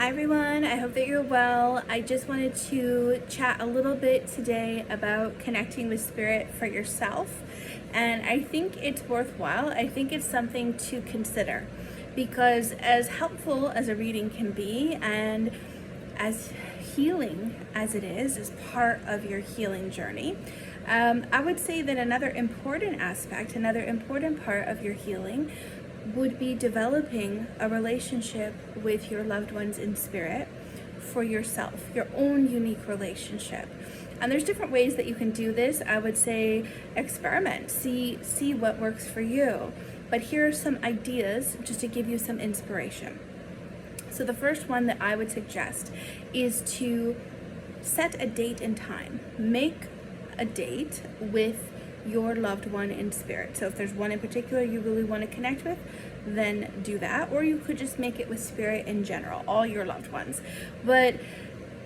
Hi everyone, I hope that you're well. I just wanted to chat a little bit today about connecting with spirit for yourself. And I think it's worthwhile. I think it's something to consider because as helpful as a reading can be and as healing as it is as part of your healing journey, I would say that another important aspect, another important part of your healing would be developing a relationship with your loved ones in spirit for yourself, your own unique relationship. And there's different ways that you can do this. I would say experiment, see what works for you. But here are some ideas just to give you some inspiration. So the first one that I would suggest is to set a date and time. Make a date with your loved one in spirit. So if there's one in particular you really want to connect with, then do that. Or you could just make it with spirit in general, all your loved ones. But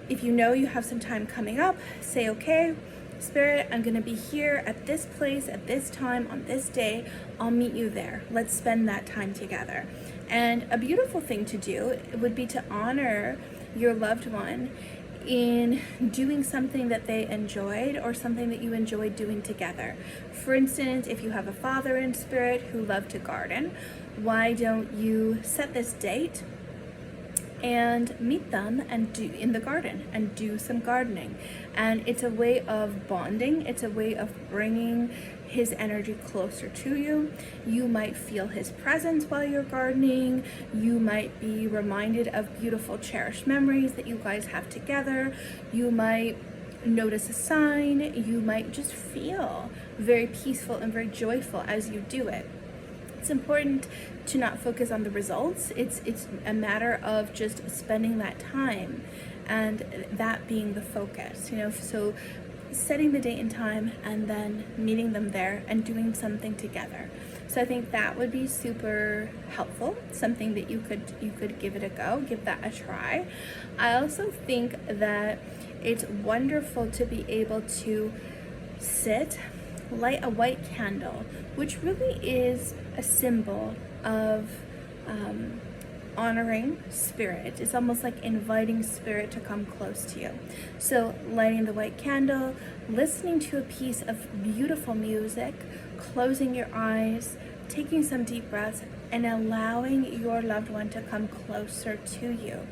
if you know you have some time coming up, say, okay, Spirit, I'm going to be here at this place, at this time, on this day. I'll meet you there. Let's spend that time together. And a beautiful thing to do would be to honor your loved one in doing something that they enjoyed or something that you enjoyed doing together. For instance, if you have a father in spirit who loved to garden, why don't you set this date and meet them and do in the garden and do some gardening? And it's a way of bonding. It's a way of bringing his energy closer to you. You might feel his presence while you're gardening. You might be reminded of beautiful cherished memories that you guys have together. You might notice a sign. You might just feel very peaceful and very joyful as you do it. It's important to not focus on the results. It's a matter of just spending that time and that being the focus, so setting the date and time and then meeting them there and doing something together. So I think that would be super helpful, something that you could give it a go, give that a try. I also think that it's wonderful to be able to light a white candle, which really is a symbol of honoring spirit. It's almost like inviting spirit to come close to you. So lighting the white candle, listening to a piece of beautiful music, closing your eyes, taking some deep breaths, and allowing your loved one to come closer to you.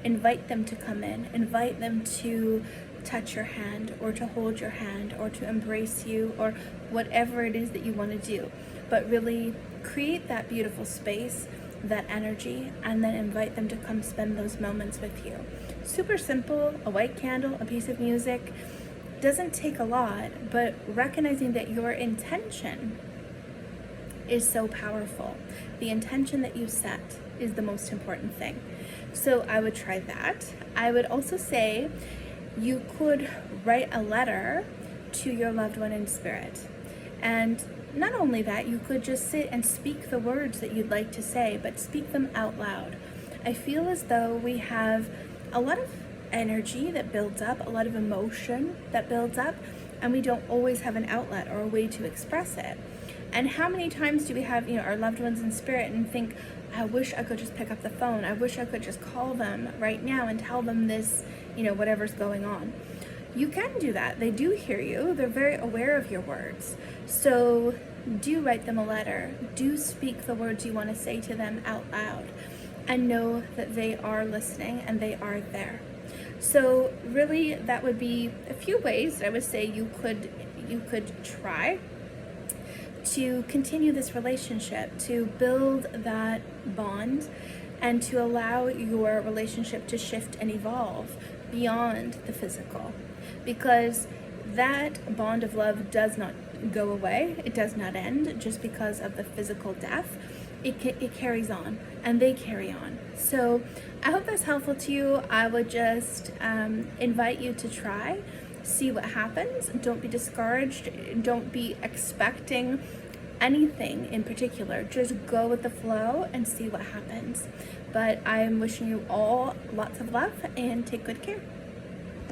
Invite them to come in, invite them to touch your hand or to hold your hand or to embrace you or whatever it is that you want to do. But really create that beautiful space, that energy, and then invite them to come spend those moments with you. Super simple, a white candle, a piece of music. Doesn't take a lot, but recognizing that your intention is so powerful. The intention that you set is the most important thing. So I would try that. I would also say you could write a letter to your loved one in spirit. And not only that, you could just sit and speak the words that you'd like to say, but speak them out loud. I feel as though we have a lot of energy that builds up, a lot of emotion that builds up, and we don't always have an outlet or a way to express it. And how many times do we have, our loved ones in spirit and think, I wish I could just pick up the phone. I wish I could just call them right now and tell them this, whatever's going on. You can do that. They do hear you. They're very aware of your words. So do write them a letter. Do speak the words you want to say to them out loud and know that they are listening and they are there. So really that would be a few ways I would say you could try to continue this relationship, to build that bond, and to allow your relationship to shift and evolve beyond the physical. Because that bond of love does not go away. It does not end just because of the physical death. It carries on, and they carry on. So I hope that's helpful to you. I would just invite you to try. See what happens. Don't be discouraged. Don't be expecting anything in particular. Just go with the flow and see what happens. But I'm wishing you all lots of love and take good care.